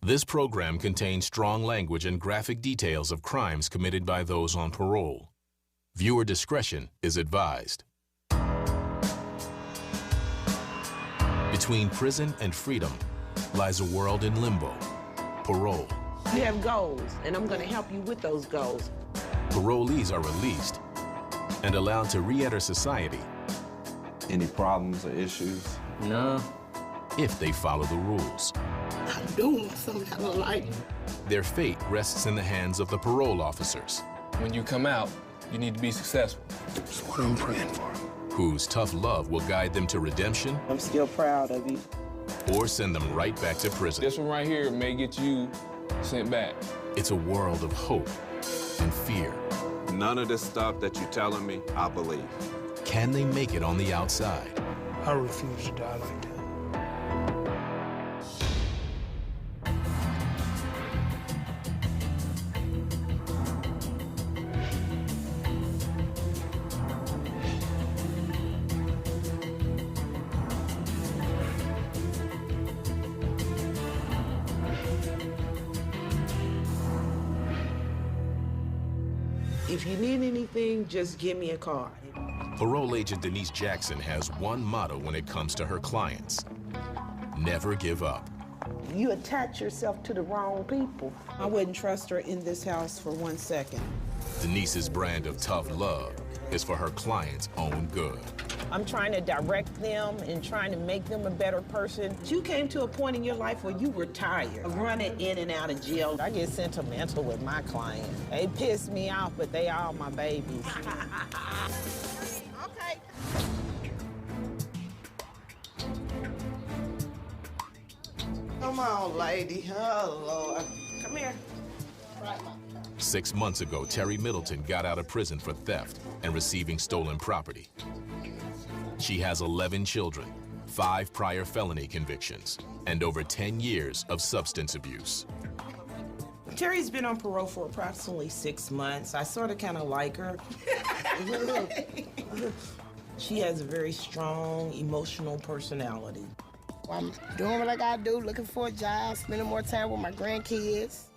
This program contains strong language and graphic details of crimes committed by those on parole. Viewer discretion is advised. Between prison and freedom lies a world in limbo. Parole. You have goals, and I'm going to help you with those goals. Parolees are released and allowed to re-enter society. Any problems or issues? No. If they follow the rules. I'm doing something I don't like. Their fate rests in the hands of the parole officers. When you come out, you need to be successful. That's what I'm praying for. Whose tough love will guide them to redemption. I'm still proud of you. Or send them right back to prison. This one right here may get you sent back. It's a world of hope and fear. None of this stuff that you're telling me, I believe. Can they make it on the outside? I refuse to die like that. If you need anything, just give me a call. Parole agent Denise Jackson has one motto when it comes to her clients: never give up. You attach yourself to the wrong people. I wouldn't trust her in this house for 1 second. Denise's brand of tough love is for her clients' own good. I'm trying to direct them and trying to make them a better person. You came to a point in your life where you were tired of running in and out of jail. I get sentimental with my clients. They piss me off, but they all my babies. Okay. Come on, lady. Oh, Lord. Come here. 6 months ago, Terry Middleton got out of prison for theft and receiving stolen property. She has 11 children, 5 prior felony convictions, and over 10 years of substance abuse. Terry's been on parole for approximately 6 months. I sort of kind of like her. She has a very strong, emotional personality. I'm doing what I gotta do, looking for a job, spending more time with my grandkids.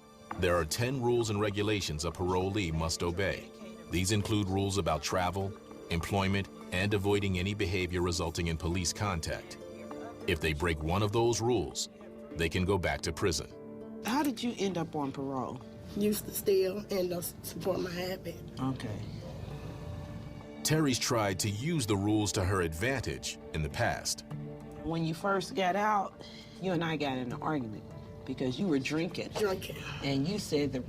There are 10 rules and regulations a parolee must obey. These include rules about travel, employment, and avoiding any behavior resulting in police contact. If they break one of those rules, they can go back to prison. How did you end up on parole? Used to steal and support my habit. Okay. Terry's tried to use the rules to her advantage in the past. When you first got out, you and I got in an argument because you were drinking. Drinking. And you said the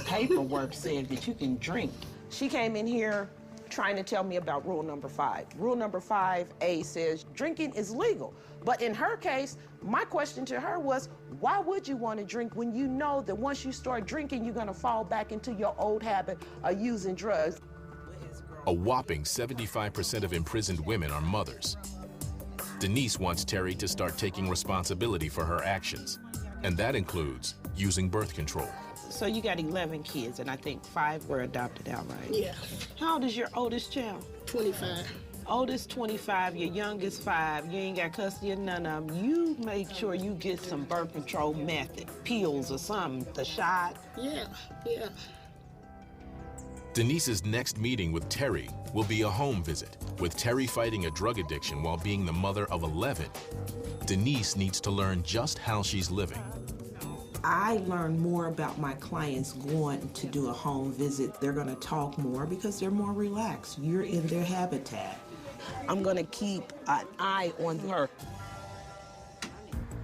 paperwork said that you can drink. She came in here trying to tell me about rule number 5. Rule number 5A says drinking is legal. But in her case, my question to her was, why would you want to drink when you know that once you start drinking, you're going to fall back into your old habit of using drugs? A whopping 75% of imprisoned women are mothers. Denise wants Terry to start taking responsibility for her actions, and that includes using birth control. So you got 11 kids, and I think 5 were adopted outright. Yeah. How old is your oldest child? 25. Oldest 25, your youngest 5. You ain't got custody of none of them. You make sure you get some birth control method, pills or something, the shot. Yeah. Denise's next meeting with Terry will be a home visit. With Terry fighting a drug addiction while being the mother of 11, Denise needs to learn just how she's living. I learn more about my clients going to do a home visit. They're going to talk more because they're more relaxed. You're in their habitat. I'm going to keep an eye on her.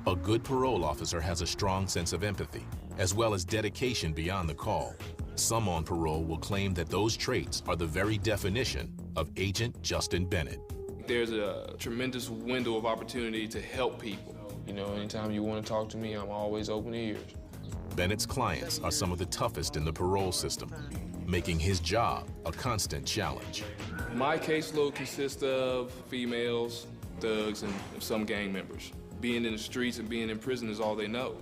A good parole officer has a strong sense of empathy, as well as dedication beyond the call. Some on parole will claim that those traits are the very definition of Agent Justin Bennett. There's a tremendous window of opportunity to help people. You know, anytime you want to talk to me, I'm always open ears. Bennett's clients are some of the toughest in the parole system, making his job a constant challenge. My caseload consists of females, thugs, and some gang members. Being in the streets and being in prison is all they know.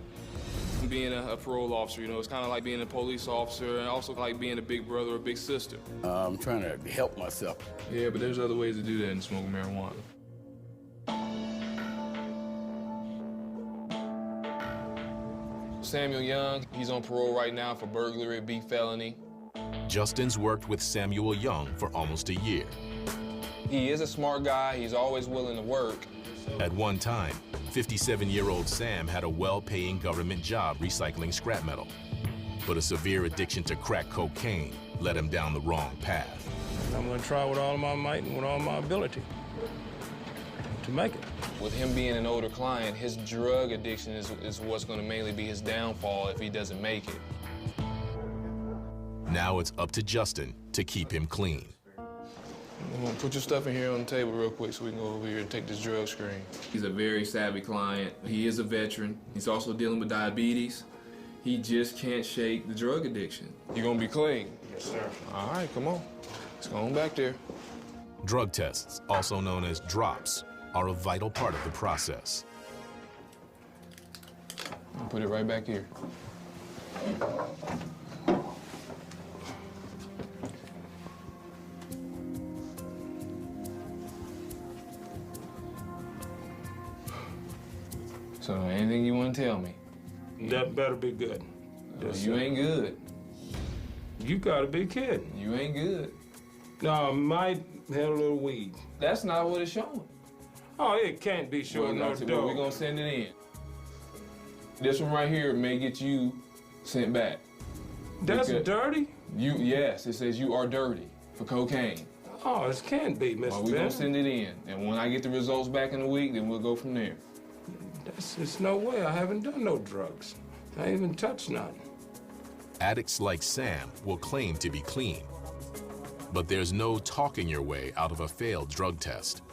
Being a parole officer, you know, it's kind of like being a police officer and also like being a big brother or big sister. I'm trying to help myself. Yeah, but there's other ways to do that than smoking marijuana. Samuel Young, he's on parole right now for burglary, B felony. Justin's worked with Samuel Young for almost a year. He is a smart guy. He's always willing to work. At one time, 57-year-old Sam had a well-paying government job recycling scrap metal. But a severe addiction to crack cocaine led him down the wrong path. I'm gonna try with all my might and with all my ability to make it. With him being an older client, his drug addiction is what's gonna mainly be his downfall if he doesn't make it. Now it's up to Justin to keep him clean. I'm gonna put your stuff in here on the table real quick so we can go over here and take this drug screen. He's a very savvy client. He is a veteran. He's also dealing with diabetes. He just can't shake the drug addiction. You're gonna be clean? Yes, sir. All right, come on. Let's go on back there. Drug tests, also known as drops, are a vital part of the process. I'll put it right back here. So anything you want to tell me? That better be good. Yes, You sir. ain't good. You gotta be kidding. You ain't good. No, I might have a little weed. That's not what it's showing. Oh, it can't be showing no We're dope. gonna send it in. This one right here may get you sent back. That's because- dirty? Yes, it says you are dirty for cocaine. Oh, it can't be, Mr. Well, we're gonna Bennett. send it in. And when I get the results back in a week, then we'll go from there. There's no way. I haven't done no drugs. I ain't even touched none. Addicts like Sam will claim to be clean. But there's no talking your way out of a failed drug test.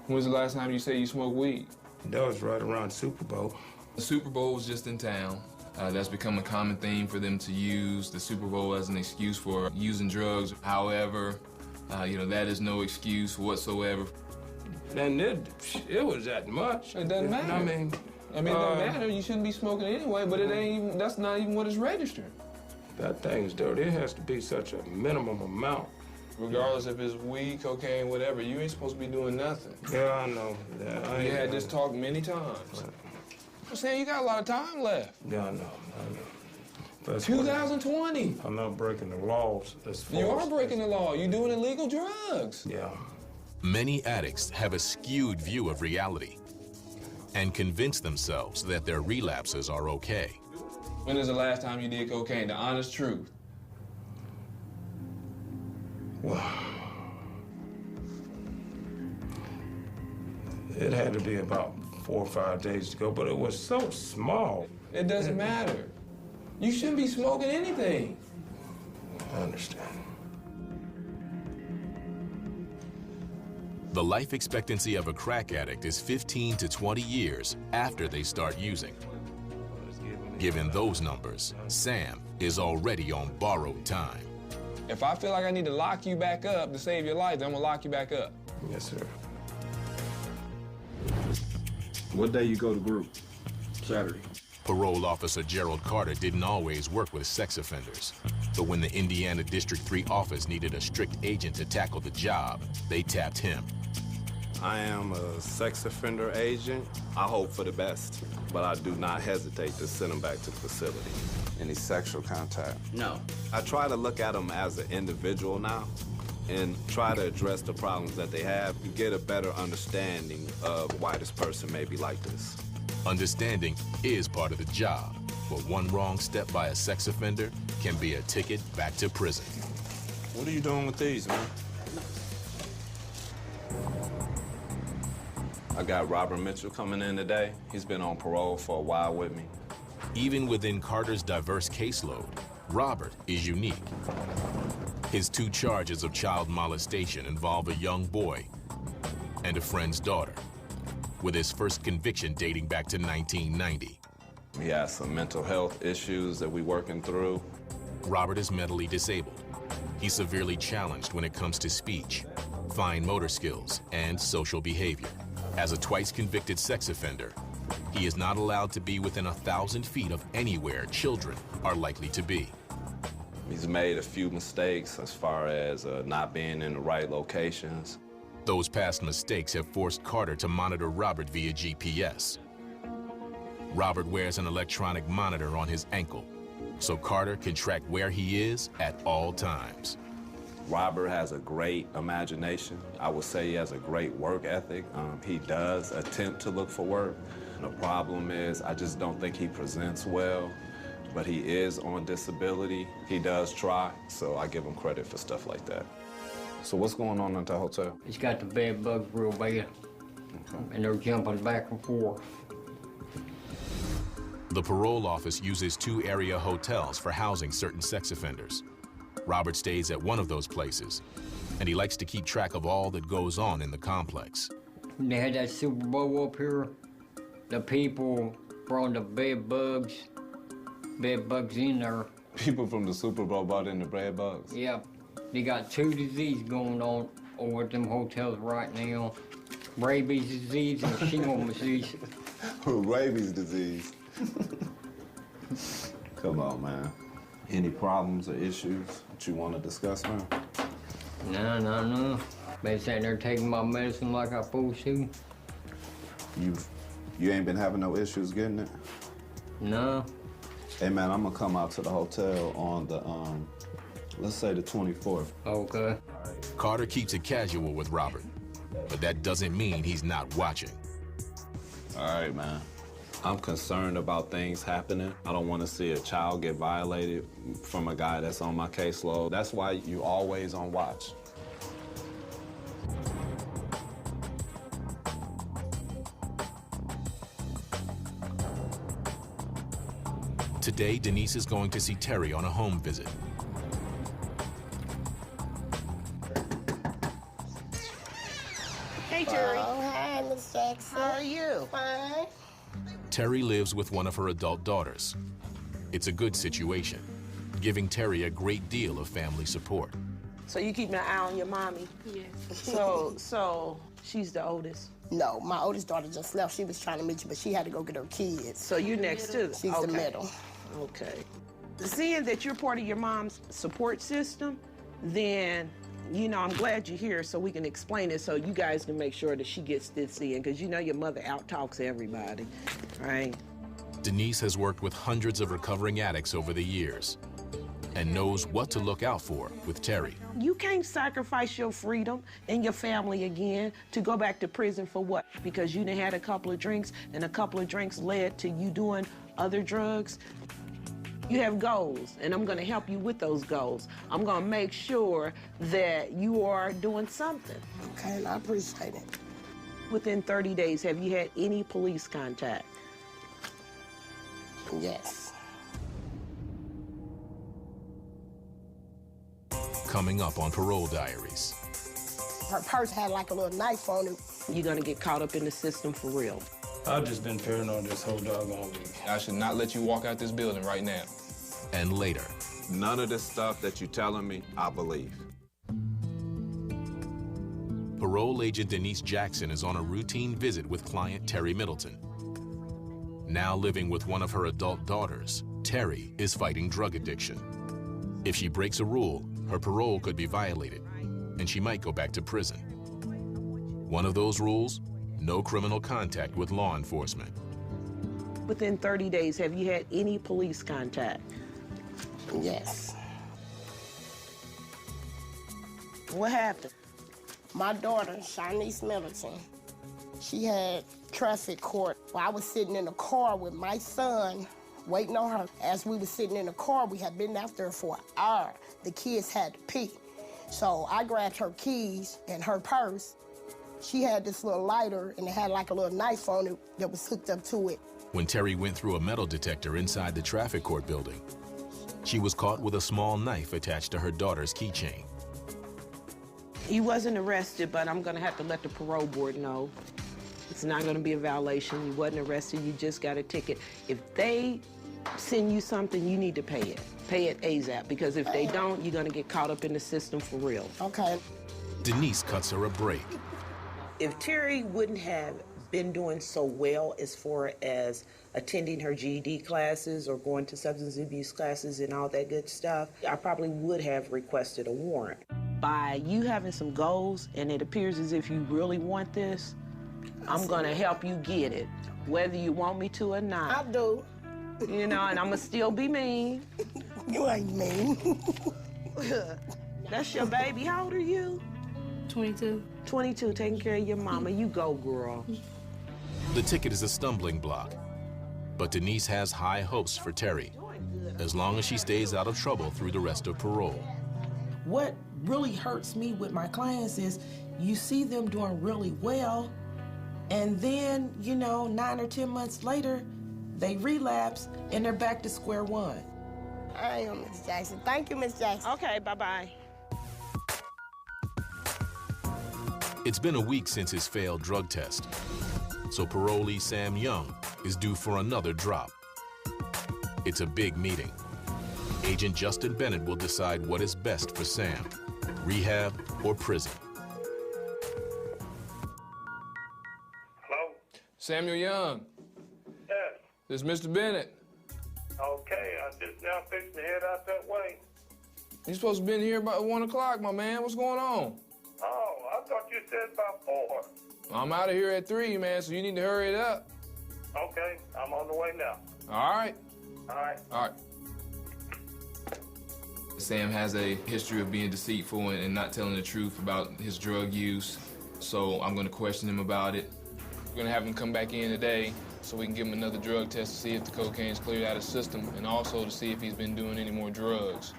When's the last time you said you smoked weed? That was right around Super Bowl. The Super Bowl was just in town. That's become a common theme for them to use the Super Bowl as an excuse for using drugs. However, that is no excuse whatsoever. And it was that much. It doesn't matter. I mean, it doesn't matter. You shouldn't be smoking anyway, but it ain't even, that's not even what is registered. that thing's dirty. It has to be such a minimum amount. Regardless if it's weed, cocaine, whatever, you ain't supposed to be doing nothing. Yeah, I know. Yeah, I We ain't- had this talk many times. I'm saying you got a lot of time left. Yeah, I know. That's 2020. I'm not breaking the laws. As far You are as- breaking the law. You're doing illegal drugs. Yeah. Many addicts have a skewed view of reality and convince themselves that their relapses are okay. When is the last time you did cocaine? The honest truth. Well, it had to be about 4 or 5 days ago, but it was so small. It doesn't matter. You shouldn't be smoking anything. I understand. The life expectancy of a crack addict is 15 to 20 years after they start using. Given those numbers, Sam is already on borrowed time. If I feel like I need to lock you back up to save your life, then I'm gonna lock you back up. Yes, sir. What day you go to group? Saturday. Parole officer Gerald Carter didn't always work with sex offenders, but when the Indiana District 3 office needed a strict agent to tackle the job, they tapped him. I am a sex offender agent. I hope for the best, but I do not hesitate to send them back to the facility. Any sexual contact? No. I try to look at them as an individual now and try to address the problems that they have and get a better understanding of why this person may be like this. Understanding is part of the job, but one wrong step by a sex offender can be a ticket back to prison. What are you doing with these, man? I got Robert Mitchell coming in today. He's been on parole for a while with me. Even within Carter's diverse caseload, Robert is unique. His 2 charges of child molestation involve a young boy and a friend's daughter, with his first conviction dating back to 1990. He has some mental health issues that we're working through. Robert is mentally disabled. He's severely challenged when it comes to speech, fine motor skills, and social behavior. As a twice convicted sex offender, he is not allowed to be within 1,000 feet of anywhere children are likely to be. He's made a few mistakes as far as not being in the right locations. Those past mistakes have forced Carter to monitor Robert via GPS. Robert wears an electronic monitor on his ankle, so Carter can track where he is at all times. Robert has a great imagination. I would say he has a great work ethic. He does attempt to look for work. The problem is, I just don't think he presents well, but he is on disability. He does try, so I give him credit for stuff like that. So what's going on at the hotel? It's got the bed bugs real bad, and they're jumping back and forth. The parole office uses 2 area hotels for housing certain sex offenders. Robert stays at one of those places, and he likes to keep track of all that goes on in the complex. They had that Super Bowl up here. The people brought the bed bugs in there. People from the Super Bowl brought in the bed bugs? Yep. They got 2 diseases going on over at them hotels right now. Rabies disease and shingles disease. Rabies disease. Come on, man. Any problems or issues that you want to discuss, man? No. They sitting there taking my medicine like I'm supposed to. You ain't been having no issues getting it? No. Hey, man, I'm gonna come out to the hotel on the, let's say the 24th. Okay. Carter keeps it casual with Robert, but that doesn't mean he's not watching. All right, man. I'm concerned about things happening. I don't want to see a child get violated from a guy that's on my caseload. That's why you always on watch. Today, Denise is going to see Terry on a home visit. Hey, Terry. Oh, hi, Miss Jackson. How are you? Fine. Terry lives with one of her adult daughters. It's a good situation, giving Terry a great deal of family support. So you keeping an eye on your mommy? Yes. So she's the oldest. No, my oldest daughter just left. She was trying to meet you, but she had to go get her kids. So you're next to them. She's the middle. Okay. Seeing that you're part of your mom's support system, then, you know, I'm glad you're here so we can explain it so you guys can make sure that she gets this in, because you know your mother out-talks everybody, right? Denise has worked with hundreds of recovering addicts over the years and knows what to look out for with Terry. You can't sacrifice your freedom and your family again to go back to prison for what? Because you done had a couple of drinks and a couple of drinks led to you doing other drugs? You have goals, and I'm gonna help you with those goals. I'm gonna make sure that you are doing something. Okay, I appreciate it. Within 30 days, have you had any police contact? Yes. Coming up on Parole Diaries. Her purse had like a little knife on it. You're gonna get caught up in the system for real. I've just been paranoid this whole doggone week. I should not let you walk out this building right now. And later, None of this stuff that you're telling me, I believe. parole agent Denise Jackson is on a routine visit with client Terry Middleton. Now living with one of her adult daughters, Terry is fighting drug addiction. If she breaks a rule, her parole could be violated, and she might go back to prison. One of those rules, no criminal contact with law enforcement. Within 30 days, have you had any police contact? Yes. What happened? My daughter, Shanice Middleton, she had traffic court. While I was sitting in the car with my son, waiting on her. As we were sitting in the car, we had been after her for an hour. The kids had to pee. So I grabbed her keys and her purse. She had this little lighter, and it had like a little knife on it that was hooked up to it. When Terry went through a metal detector inside the traffic court building, she was caught with a small knife attached to her daughter's keychain. You wasn't arrested, but I'm gonna have to let the parole board know. It's not gonna be a violation. You wasn't arrested, you just got a ticket. If they send you something, you need to pay it. Pay it ASAP, because if they don't, you're gonna get caught up in the system for real. Okay. Denise cuts her a break. If Terry wouldn't have been doing so well as far as attending her GED classes or going to substance abuse classes and all that good stuff, I probably would have requested a warrant. By you having some goals, and it appears as if you really want this, I'm gonna help you get it. whether you want me to or I not. do. You know, and I'ma still be mean. You ain't mean. That's your baby. How old are you? 22. 22, taking care of your mama. You go, girl. The ticket is a stumbling block, but Denise has high hopes for Terry, as long as she stays out of trouble through the rest of parole. What really hurts me with my clients is you see them doing really well, and then, 9 or 10 months later, they relapse and they're back to square one. I am Miss Jackson. Thank you, Miss Jackson. Okay, bye-bye. It's been a week since his failed drug test, so parolee Sam Young is due for another drop. It's a big meeting. Agent Justin Bennett will decide what is best for Sam, rehab or prison. Hello? Samuel Young, Yes. this is Mr. Bennett. Okay, I'm just now fixing to head out that way. You're supposed to be in here about 1 o'clock, my man. What's going on? Oh, I thought you said about 4. I'm out of here at 3, man, so you need to hurry it up. Okay, I'm on the way now. All right. All right. All right. Sam has a history of being deceitful and not telling the truth about his drug use, so I'm going to question him about it. We're going to have him come back in today so we can give him another drug test to see if the cocaine's cleared out of his system and also to see if he's been doing any more drugs.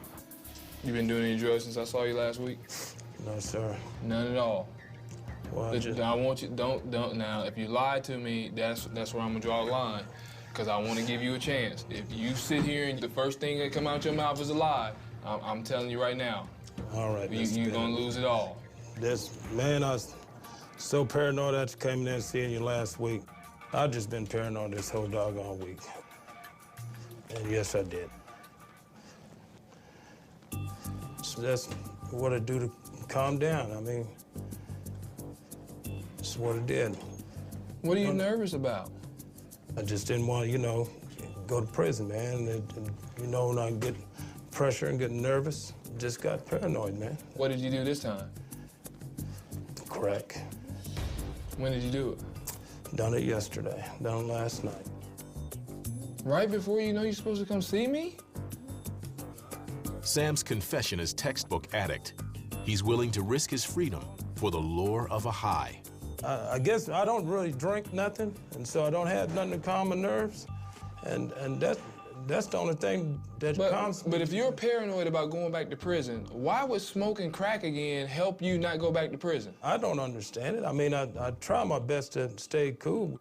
You been doing any drugs since I saw you last week? No, sir. None at all. Well, I want you, don't, now, if you lie to me, that's where I'm gonna draw the line, because I want to give you a chance. If you sit here and the first thing that come out your mouth is a lie, I'm telling you right now, all right, you're gonna lose it all. Man, I was so paranoid that you came in there and seeing you last week. I've just been paranoid this whole doggone week. And yes, I did. So that's what I do to calm down. I mean, that's what I did. What are you nervous about? I just didn't want to, go to prison, man. And, when I get pressure and get nervous, just got paranoid, man. What did you do this time? Crack. When did you do it? Done it yesterday. Done it last night. Right before you know you're supposed to come see me? Sam's confession is textbook addict. He's willing to risk his freedom for the lure of a high. I guess I don't really drink nothing, and so I don't have nothing to calm my nerves, and that's the only thing that calms me. But if you're paranoid about going back to prison, why would smoking crack again help you not go back to prison? I don't understand it. I mean, I try my best to stay cool.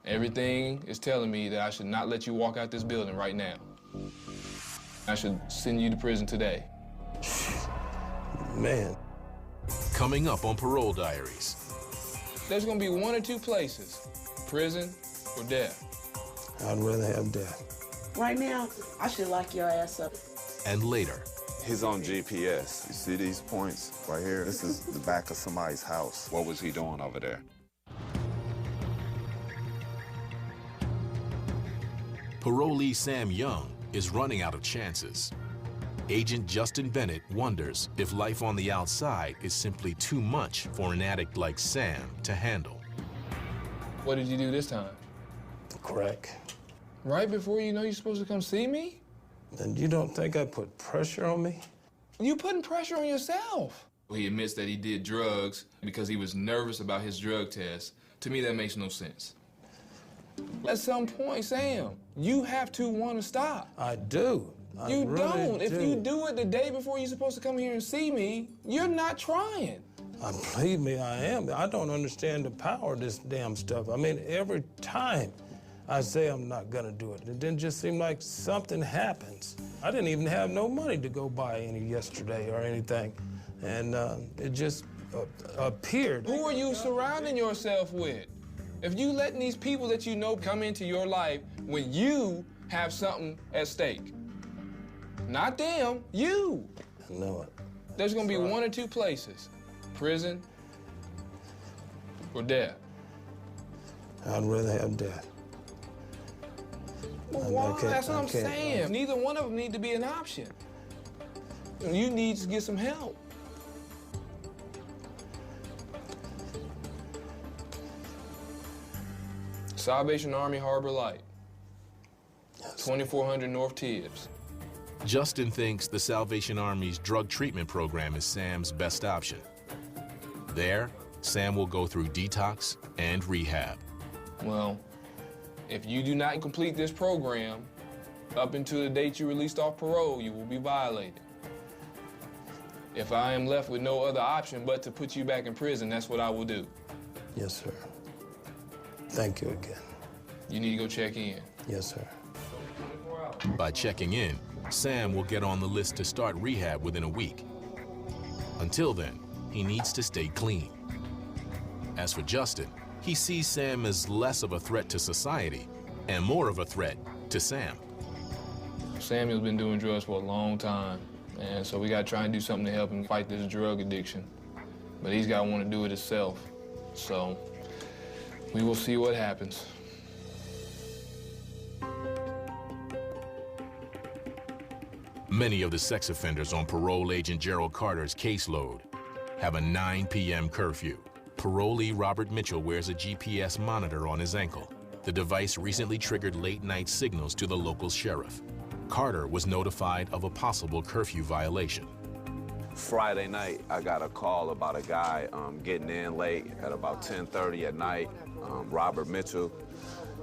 Everything is telling me that I should not let you walk out this building right now. I should send you to prison today. Man. Coming up on Parole Diaries. There's gonna be 1 or 2 places, prison or death. I'd rather have death. Right now, I should lock your ass up. And later. He's on GPS. You see these points right here? This is the back of somebody's house. What was he doing over there? Parolee Sam Young is running out of chances. Agent Justin Bennett wonders if life on the outside is simply too much for an addict like Sam to handle. What did you do this time? Crack. Right before you know you're supposed to come see me? And you don't think I put pressure on me? You putting pressure on yourself. He admits that he did drugs because he was nervous about his drug test. To me, that makes no sense. At some point, Sam, you have to want to stop. I do. You don't. If you do it the day before you're supposed to come here and see me, you're not trying. Believe me, I am. I don't understand the power of this damn stuff. I mean, every time I say I'm not gonna do it, it didn't just seem like something happens. I didn't even have no money to go buy any yesterday or anything. And it just appeared. Who are you surrounding yourself with? If you letting these people that you know come into your life when you have something at stake. Not them, you. I know it. There's gonna be 1 or 2 places, prison or death. I'd rather have death. Well, why? That's what I'm saying. Neither one of them need to be an option. You need to get some help. Salvation Army Harbor Light, 2400 North Tibbs. Justin thinks the Salvation Army's drug treatment program is Sam's best option. There, Sam will go through detox and rehab. Well, if you do not complete this program, up until the date you released off parole, you will be violated. If I am left with no other option but to put you back in prison, that's what I will do. Yes, sir. Thank you again. You need to go check in. Yes, sir. By checking in, Sam will get on the list to start rehab within a week. Until then, he needs to stay clean. As for Justin, he sees Sam as less of a threat to society and more of a threat to Sam. Samuel's been doing drugs for a long time, and so we gotta try and do something to help him fight this drug addiction. But he's gotta want to do it himself. So we will see what happens. Many of the sex offenders on parole agent Gerald Carter's caseload have a 9 p.m. curfew. Parolee Robert Mitchell wears a GPS monitor on his ankle. The device recently triggered late-night signals to the local sheriff. Carter was notified of a possible curfew violation. Friday night, I got a call about a guy getting in late at about 10:30 at night, Robert Mitchell,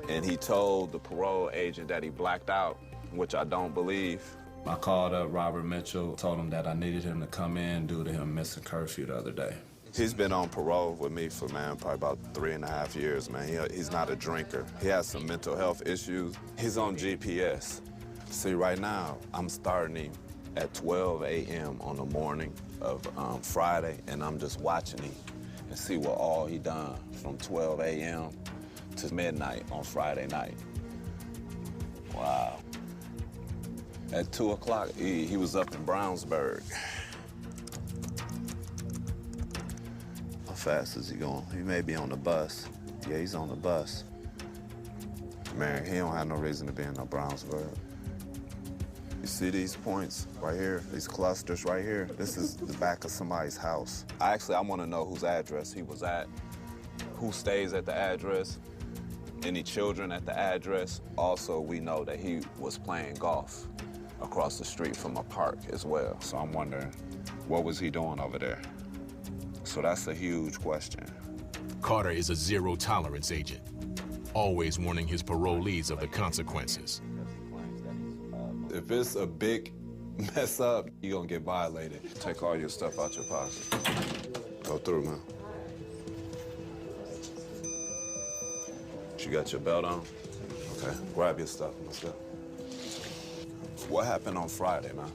and he told the parole agent that he blacked out, which I don't believe. I called up Robert Mitchell, told him that I needed him to come in due to him missing curfew the other day. He's been on parole with me for, probably about 3.5 years, man. He's not a drinker. He has some mental health issues. He's on GPS. See, right now, I'm starting him at 12 a.m. on the morning of Friday, and I'm just watching him and see what all he done from 12 a.m. to midnight on Friday night. Wow. At 2 o'clock, he was up in Brownsburg. How fast is he going? He may be on the bus. Yeah, he's on the bus. Man, he don't have no reason to be in no Brownsburg. You see these points right here, these clusters right here? This is the back of somebody's house. I want to know whose address he was at, who stays at the address, any children at the address. Also, we know that he was playing golf across the street from a park as well. So I'm wondering, what was he doing over there? So that's a huge question. Carter is a zero-tolerance agent, always warning his parolees of the consequences. If it's a big mess up, you're gonna get violated. Take all your stuff out your pocket. Go through, man. You got your belt on? Okay, grab your stuff, let's go. What happened on Friday, man?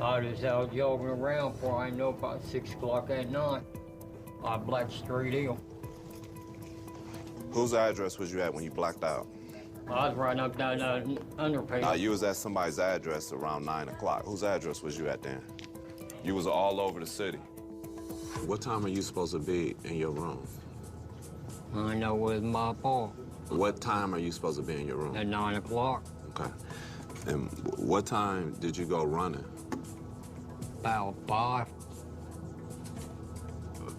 I was out jogging around before I know about 6 o'clock at night. I blacked straight in. Whose address was you at when you blacked out? I was right up that underpass. You was at somebody's address around 9 o'clock. Whose address was you at then? You was all over the city. What time are you supposed to be in your room? I know it was my fault. What time are you supposed to be in your room? At 9 o'clock. Okay. And what time did you go running? About 5.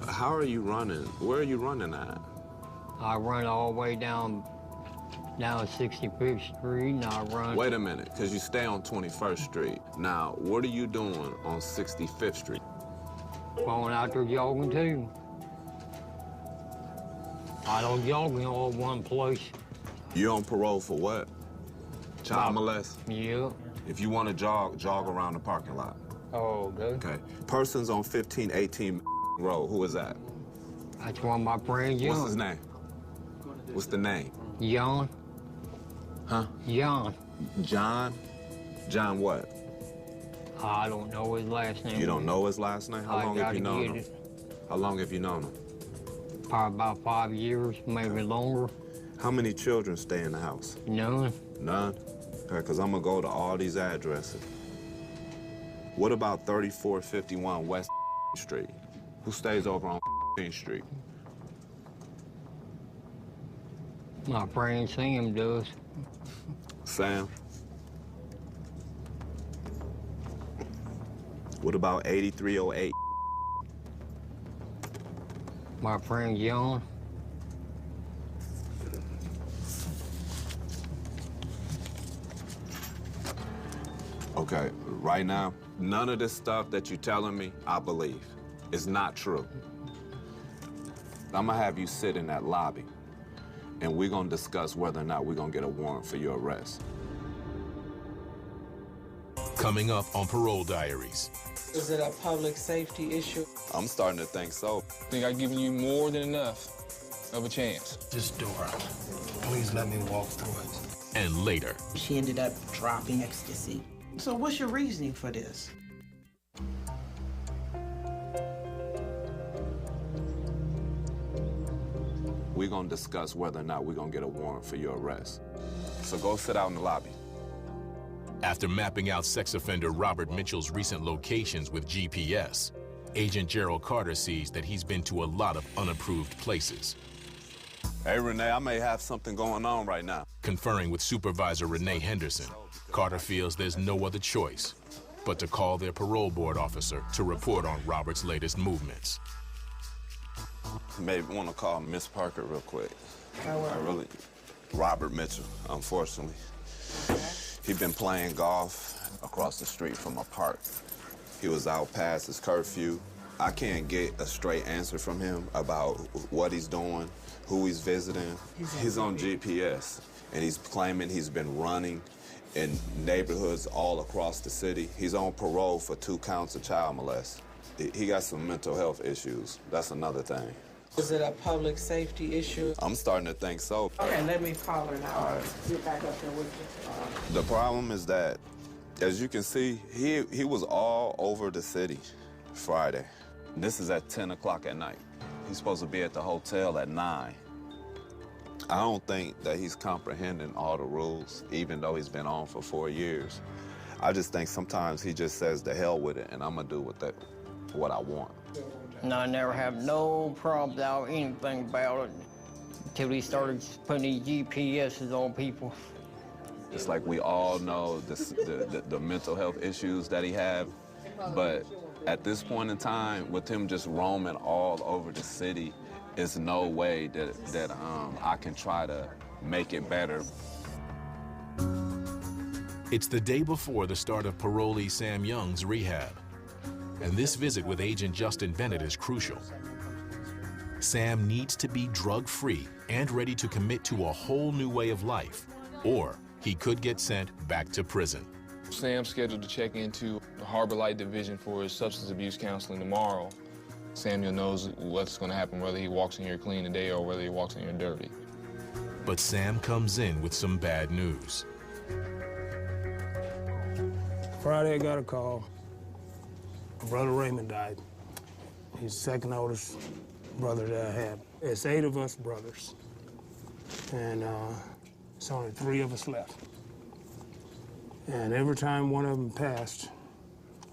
How are you running? Where are you running at? I run all the way down 65th Street, and I run... Wait a minute, because you stay on 21st Street. Now, what are you doing on 65th Street? Going out there jogging, too. I don't jog in all one place. You on parole for what? Child molest? Yeah. If you want to jog around the parking lot. Oh, good. Okay. Persons on 1518 Road, who is that? That's one of my friends, John. What's his name? What's the name? John. Huh? John. John? John what? I don't know his last name. You don't know his last name? How long have you known him? How long have you known him? Probably about 5 years, maybe longer. How many children stay in the house? None. None? Okay, because I'm going to go to all these addresses. What about 3451 West Street? Who stays over on Street? My friend Sam does. Sam? What about 8308? My friend John. Okay, right now, none of this stuff that you're telling me, I believe. It's not true. I'm gonna have you sit in that lobby, and we're gonna discuss whether or not we're gonna get a warrant for your arrest. Coming up on Parole Diaries. Is it a public safety issue? I'm starting to think so. I think I've given you more than enough of a chance. This door, please let me walk through it. And later, She ended up dropping ecstasy. So what's your reasoning for this? We're gonna discuss whether or not we're gonna get a warrant for your arrest. So go sit out in the lobby. after mapping out sex offender Robert Mitchell's recent locations with GPS, Agent Gerald Carter sees that he's been to a lot of unapproved places. Hey, Renee, I may have something going on right now. Conferring with Supervisor Renee Henderson, Carter feels there's no other choice but to call their parole board officer to report on Robert's latest movements. Maybe want to call Miss Parker real quick. Robert Mitchell, unfortunately. He'd been playing golf across the street from a park. He was out past his curfew. I can't get a straight answer from him about what he's doing, who he's visiting. He's on GPS, and he's claiming he's been running in neighborhoods all across the city. He's on parole for 2 counts of child molest. He got some mental health issues. That's another thing. Is it a public safety issue? I'm starting to think so. Okay, let me call her now. All right. Get back up there with you. The problem is that, as you can see, he was all over the city Friday. This is at 10 o'clock at night. He's supposed to be at the hotel at 9. I don't think that he's comprehending all the rules, even though he's been on for 4 years. I just think sometimes he just says the hell with it, and I'm gonna do with that what I want. And I never have no problems out anything about it until he started putting these GPSs on people. It's like we all know the mental health issues that he had, but at this point in time, with him just roaming all over the city, there's no way that I can try to make it better. It's the day before the start of parolee Sam Young's rehab, and this visit with Agent Justin Bennett is crucial. Sam needs to be drug-free and ready to commit to a whole new way of life, or he could get sent back to prison. Sam's scheduled to check into the Harbor Light Division for his substance abuse counseling tomorrow. Samuel knows what's going to happen, whether he walks in here clean today or whether he walks in here dirty. But Sam comes in with some bad news. Friday, I got a call. My brother Raymond died. He's the second oldest brother that I have. It's 8 of us brothers, and it's only 3 of us left. And every time one of them passed,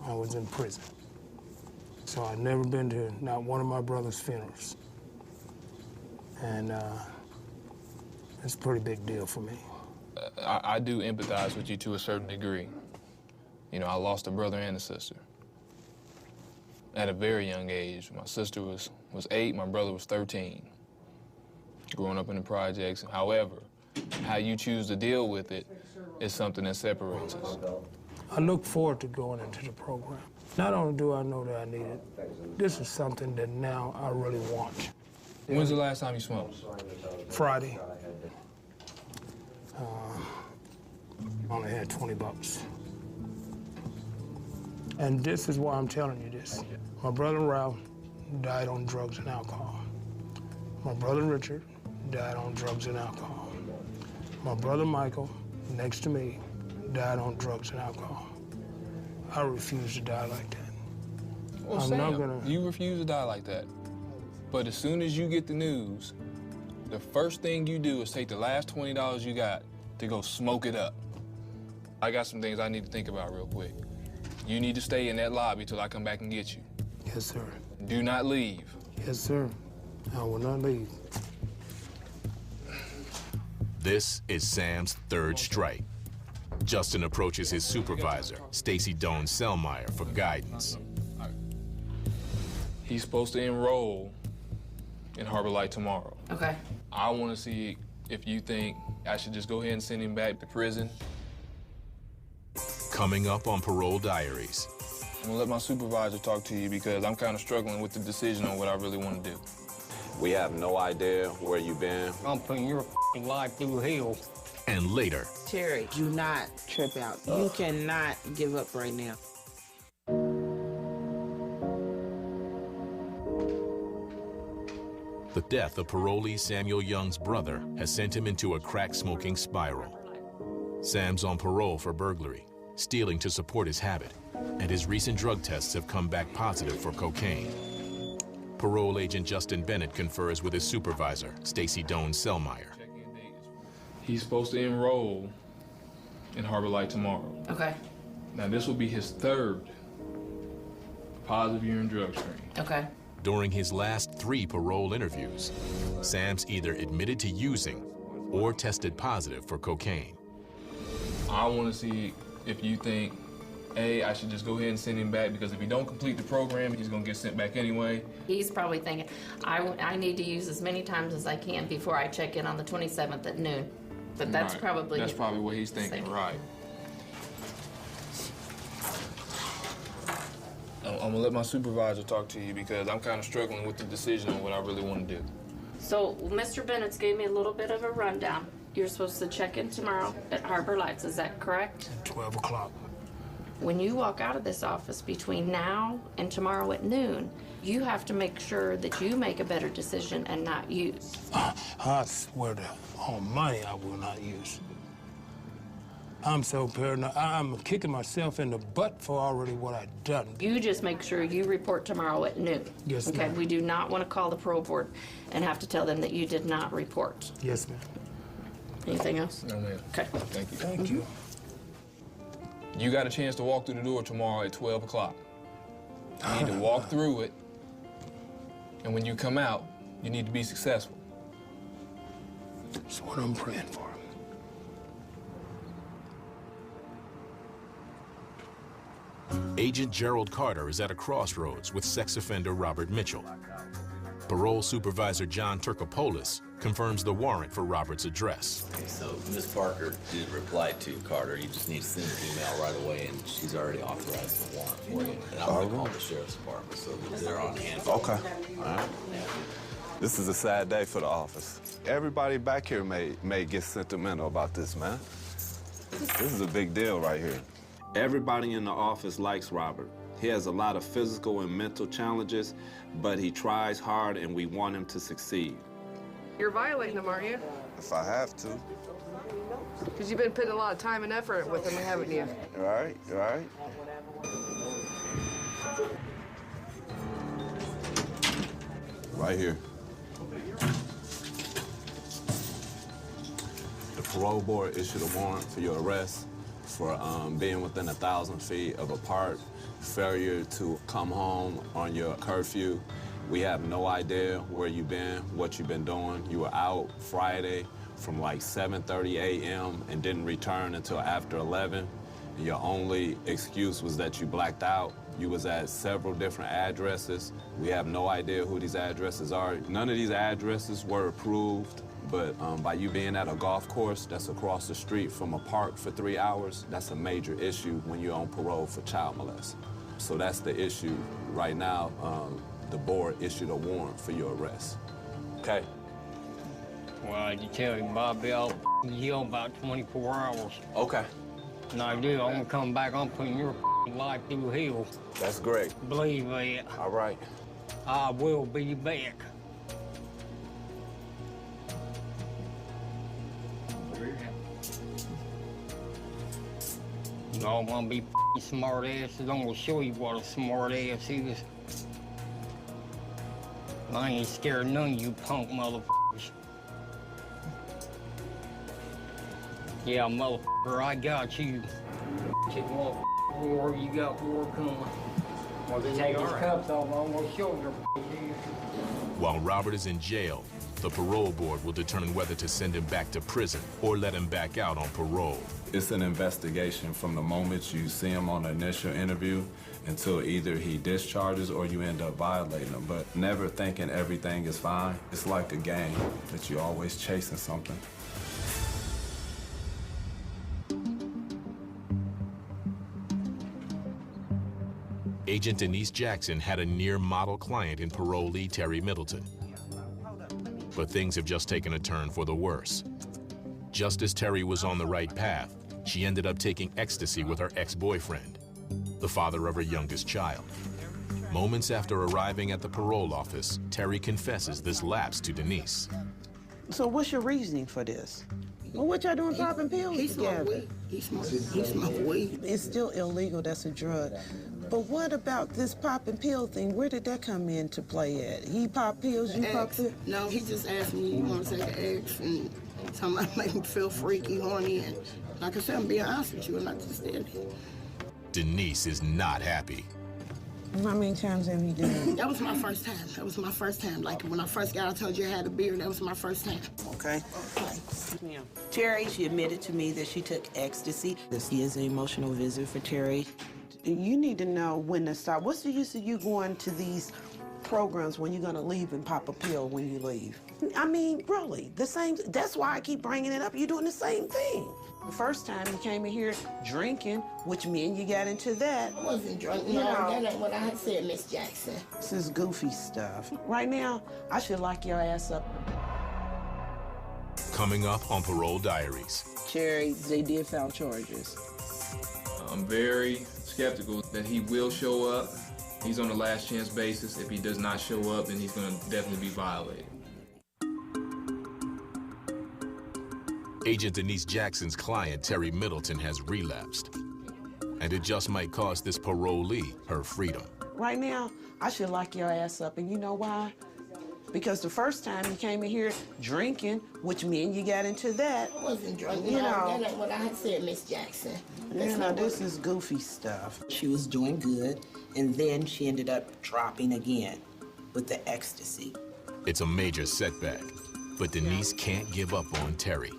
I was in prison. So I'd never been to not one of my brother's funerals. And it's a pretty big deal for me. I do empathize with you to a certain degree. You know, I lost a brother and a sister at a very young age. My sister was 8, my brother was 13. Growing up in the projects. However, how you choose to deal with it is something that separates us. I look forward to going into the program. Not only do I know that I need it, this is something that now I really want. When's the last time you smoked? Friday. Only had 20 bucks. And this is why I'm telling you this. My brother Ralph died on drugs and alcohol. My brother Richard died on drugs and alcohol. My brother Michael, next to me, died on drugs and alcohol. I refuse to die like that. Well, Sam, you refuse to die like that. But as soon as you get the news, the first thing you do is take the last $20 you got to go smoke it up. I got some things I need to think about real quick. You need to stay in that lobby till I come back and get you. Yes, sir. Do not leave. Yes, sir. I will not leave. This is Sam's 3rd strike. Justin approaches his supervisor, Stacy Doan Selmeyer, for guidance. He's supposed to enroll in Harbor Light tomorrow. Okay. I want to see if you think I should just go ahead and send him back to prison. Coming up on Parole Diaries. I'm gonna let my supervisor talk to you because I'm kind of struggling with the decision on what I really want to do. We have no idea where you've been. I'm putting your life through hell. And later, Terry, do not trip out. You cannot give up right now. the death of parolee Samuel Young's brother has sent him into a crack-smoking spiral. Sam's on parole for burglary, stealing to support his habit, and his recent drug tests have come back positive for cocaine. Parole agent Justin Bennett confers with his supervisor, Stacy Doan-Selmeyer. He's supposed to enroll in Harbor Light tomorrow. Okay. Now, this will be his third positive urine drug screen. Okay. During his last 3 parole interviews, Sam's either admitted to using or tested positive for cocaine. I want to see if you think, A, I should just go ahead and send him back, because if he don't complete the program, he's going to get sent back anyway. He's probably thinking, I need to use as many times as I can before I check in on the 27th at noon. But that's Right. probably... That's probably what he's thinking, right. I'm going to let my supervisor talk to you because I'm kind of struggling with the decision on what I really want to do. So Mr. Bennett's gave me a little bit of a rundown. You're supposed to check in tomorrow at Harbor Lights, is that correct? 12 o'clock. When you walk out of this office between now and tomorrow at noon, you have to make sure that you make a better decision and not use. I swear to Almighty, I will not use. I'm so paranoid. I'm kicking myself in the butt for already what I've done. You just make sure you report tomorrow at noon. Yes, okay? ma'am. We do not want to call the parole board and have to tell them that you did not report. Yes, ma'am. Anything else? No, ma'am. Okay. Thank you. Thank you. You got a chance to walk through the door tomorrow at 12 o'clock. You need to walk through it, and when you come out, you need to be successful. That's what I'm praying for. Agent Gerald Carter is at a crossroads with sex offender Robert Mitchell. Parole supervisor John Turkopolis confirms the warrant for Robert's address. Okay, so Ms. Parker did reply to Carter. You just need to send an email right away, and she's already authorized the warrant for you. And I'm going to call the sheriff's department so that they're on hand. Okay. All right. This is a sad day for the office. Everybody back here may get sentimental about this, man. This is a big deal right here. Everybody in the office likes Robert. He has a lot of physical and mental challenges, but he tries hard and we want him to succeed. You're violating them, aren't you? If I have to. Because you've been putting a lot of time and effort with them, haven't you? Right, right. Right here. The parole board issued a warrant for your arrest for being within 1,000 feet of a park, failure to come home on your curfew. We have no idea where you've been, what you've been doing. You were out Friday from like 7:30 a.m. and didn't return until after 11. And your only excuse was that you blacked out. You was at several different addresses. We have no idea who these addresses are. None of these addresses were approved. But by you being at a golf course that's across the street from a park for 3 hours, that's a major issue when you're on parole for child molest. So that's the issue right now. The board issued a warrant for your arrest. Okay? Well, I can tell you, Bobby, I'll you in about 24 hours. Okay. And I do, I'm gonna come back, I'm putting your life through hell. That's great. Believe that. All right. I will be back. Y'all wanna be smart asses? I'm gonna show you what a smart ass is. I ain't scared of none of you punk motherfuckers. Yeah, motherfucker, I got you. Shit, motherfucker, war, you got war coming. Once you take his cuffs off, I'm gonna show you. While Robert is in jail, the parole board will determine whether to send him back to prison or let him back out on parole. It's an investigation from the moment you see him on the initial interview until either he discharges or you end up violating him. But never thinking everything is fine. It's like a game that you're always chasing something. Agent Denise Jackson had a near model client in parolee Terry Middleton. But things have just taken a turn for the worse. Just as Terry was on the right path, she ended up taking ecstasy with her ex-boyfriend, the father of her youngest child. Moments after arriving at the parole office, Terry confesses this lapse to Denise. So what's your reasoning for this? Well, what y'all doing popping pills together? He smoked weed. It's still illegal, that's a drug. But what about this popping pill thing? Where did that come into play at? He pop pills, you pop pills? No, he just asked me, you want to take an X? And something make me feel freaky, horny. And like I said, I'm being honest with you, and I just did it. Denise is not happy. How many times have you done it? That was my first time. That was my first time. Like when I first got out, I told you I had a beard. That was my first time. Okay. Terry, she admitted to me that she took ecstasy. This is an emotional visit for Terry. You need to know when to stop. What's the use of you going to these programs when you're going to leave and pop a pill when you leave? I mean, really, the same. That's why I keep bringing it up. You're doing the same thing. The first time you came in here drinking, which meant you got into that. I wasn't drinking. No, that ain't what I had said, Miss Jackson. This is goofy stuff. Right now, I should lock your ass up. Coming up on Parole Diaries. Terry, they did file charges. I'm very skeptical that he will show up. He's on a last chance basis. If he does not show up, then he's going to definitely be violated. Agent Denise Jackson's client, Terry Middleton, has relapsed. And it just might cost this parolee her freedom. Right now, I should lock your ass up, and you know why? Because the first time you came in here drinking, which meant you got into that. I wasn't drinking. That ain't what I had said, Miss Jackson. This is goofy stuff. She was doing good, and then she ended up dropping again with the ecstasy. It's a major setback, but Denise can't give up on Terry.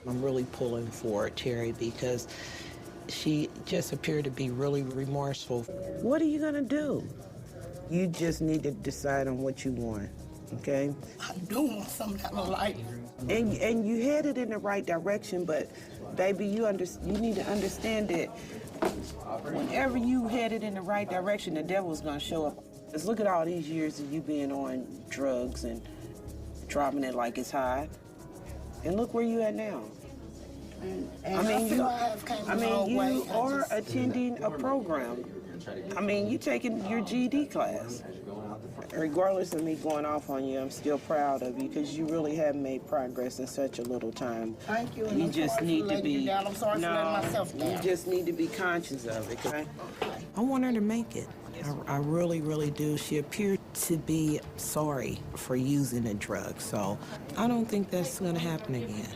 I'm really pulling for Terry because she just appeared to be really remorseful. What are you gonna do? You just need to decide on what you want, okay? I do want something that I like. And you headed in the right direction, but baby, you need to understand that whenever you headed in the right direction, the devil's gonna show up. Just look at all these years of you being on drugs and dropping it like it's hot. And look where you at now. You are attending a program. I mean, you taking your GED class. Regardless of me going off on you, I'm still proud of you because you really have made progress in such a little time. Thank you. You just need to be. I'm sorry for letting myself down. You just need to be conscious of it. Okay? I want her to make it. I really, really do. She appeared to be sorry for using the drug, so I don't think that's going to happen again.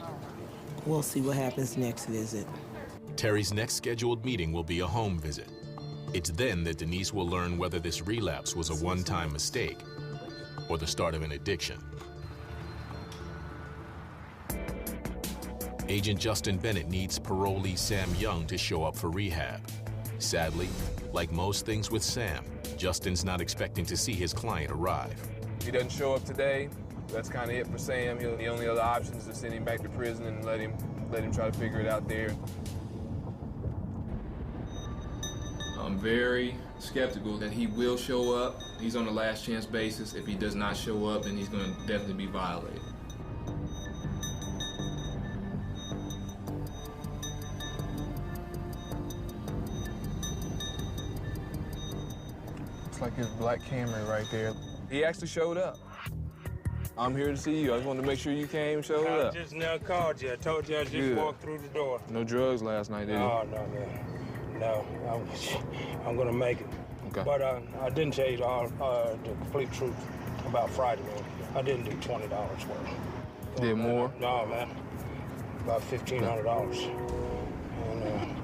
We'll see what happens next visit. Terry's next scheduled meeting will be a home visit. It's then that Denise will learn whether this relapse was a one-time mistake or the start of an addiction. Agent Justin Bennett needs parolee Sam Young to show up for rehab. Sadly, like most things with Sam, Justin's not expecting to see his client arrive. If he doesn't show up today, that's kind of it for Sam. The only other option is to send him back to prison and let him try to figure it out there. I'm very skeptical that he will show up. He's on a last chance basis. If he does not show up, then he's going to definitely be violated. Looks like his black Camry right there. He actually showed up. I'm here to see you. I just wanted to make sure you came and showed up. I just now called you. I told you I just walked through the door. No drugs last night, did you? Oh, no, man. No, I'm gonna make it. Okay. But I didn't tell you the complete truth about Friday, man. I didn't do $20 worth. Did more? No, man. About $1,500. And,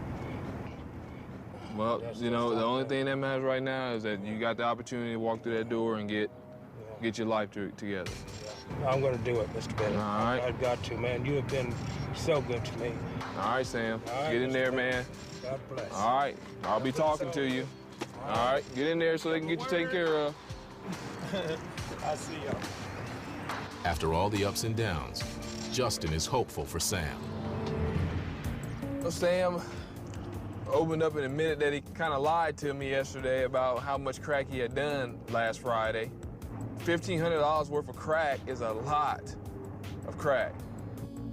well, you know, the only thing that matters right now is that you got the opportunity to walk through that door and get your life together. I'm gonna do it, Mr. Bennett. All right. I've got to, man. You have been so good to me. All right, Sam. All right, get in there, Bennett. man. God bless. All right. I'll be talking to you. All right. Get in there so they can get you taken care of. I see y'all. After all the ups and downs, Justin is hopeful for Sam. Well, Sam, opened up and admitted that he kind of lied to me yesterday about how much crack he had done last Friday. $1,500 worth of crack is a lot of crack.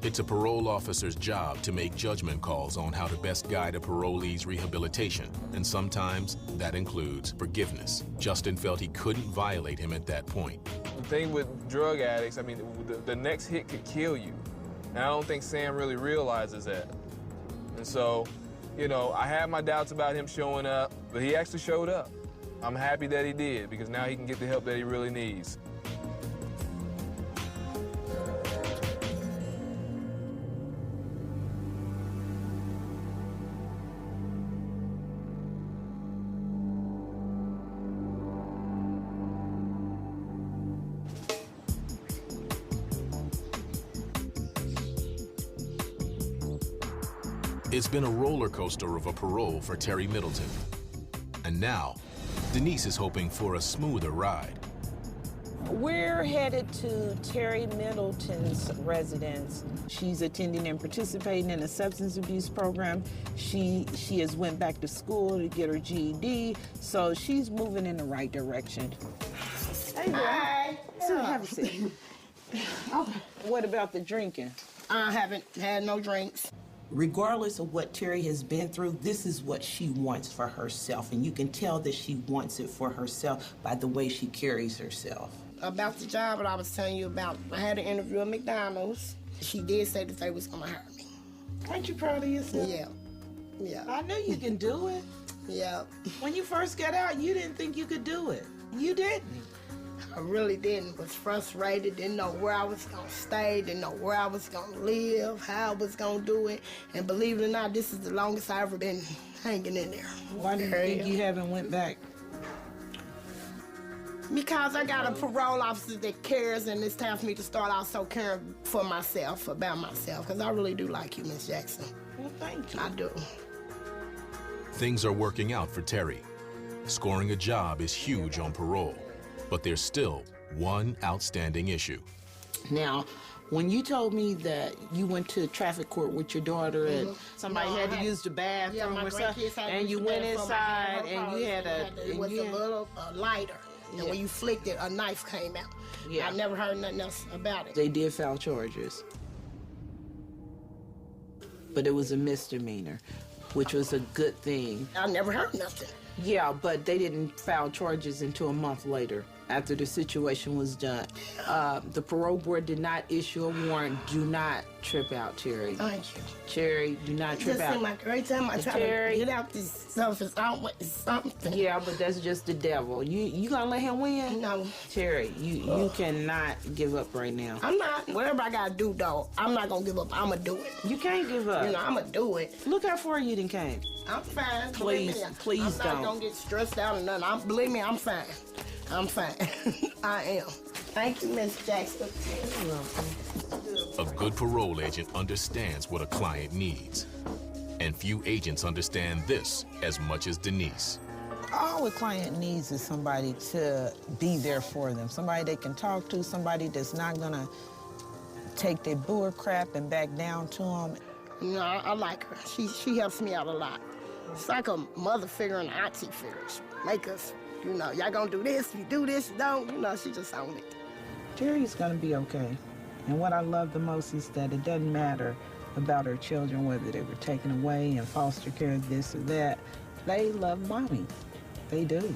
It's a parole officer's job to make judgment calls on how to best guide a parolee's rehabilitation, and sometimes that includes forgiveness. Justin felt he couldn't violate him at that point. The thing with drug addicts, I mean, the next hit could kill you. And I don't think Sam really realizes that. And so, you know, I had my doubts about him showing up, but he actually showed up. I'm happy that he did, because now he can get the help that he really needs. It's been a roller coaster of a parole for Terry Middleton. And now, Denise is hoping for a smoother ride. We're headed to Terry Middleton's residence. She's attending and participating in a substance abuse program. She has went back to school to get her GED, so she's moving in the right direction. Hey, Hi. So have a seat. What about the drinking? I haven't had no drinks. Regardless of what Terry has been through, this is what she wants for herself. And you can tell that she wants it for herself by the way she carries herself. About the job that I was telling you about, I had an interview at McDonald's. She did say that they was gonna hire me. Aren't you proud of yourself? Yeah. Yeah. I knew you can do it. Yeah. When you first got out, you didn't think you could do it. You didn't. I really didn't. Was frustrated, didn't know where I was gonna stay, didn't know where I was gonna live, how I was gonna do it. And believe it or not, this is the longest I've ever been hanging in there. Why do you think you haven't went back? Because I got a parole officer that cares, and it's time for me to start also caring for myself, about myself, because I really do like you, Miss Jackson. Well, thank you. I do. Things are working out for Terry. Scoring a job is huge on parole, but there's still one outstanding issue. Now, when you told me that you went to traffic court with your daughter and somebody had to use the bathroom or something, and you went inside and you had a... It was a little lighter. And when you flicked it, a knife came out. Yeah. I never heard nothing else about it. They did file charges. But it was a misdemeanor, which was a good thing. I never heard nothing. Yeah, but they didn't file charges until a month later, after the situation was done. The parole board did not issue a warrant. Do not trip out, Terry. Thank you. Terry, do not trip It just out. seemed like every time I try to get out this stuff, it's always something. Yeah, but that's just the devil. You gonna let him win? No. Terry, you cannot give up right now. I'm not. Whatever I gotta do, though, I'm not gonna give up. I'ma do it. You can't give up. You know, I'ma do it. Look how far you done came. I'm fine. Please, please I'm don't. not gonna get stressed out or nothing. Believe me, I'm fine. I'm fine. I am. Thank you, Miss Jackson. You're welcome. A good parole agent understands what a client needs. And few agents understand this as much as Denise. All a client needs is somebody to be there for them, somebody they can talk to, somebody that's not gonna take their bull crap and back down to them. You know, I like her. She helps me out a lot. It's like a mother figure and an auntie figure. She make us, you know, y'all gonna do this, you do this, you don't. You know, she just own it. Terry's gonna be okay. And what I love the most is that it doesn't matter about her children, whether they were taken away in foster care, this or that. They love mommy. They do.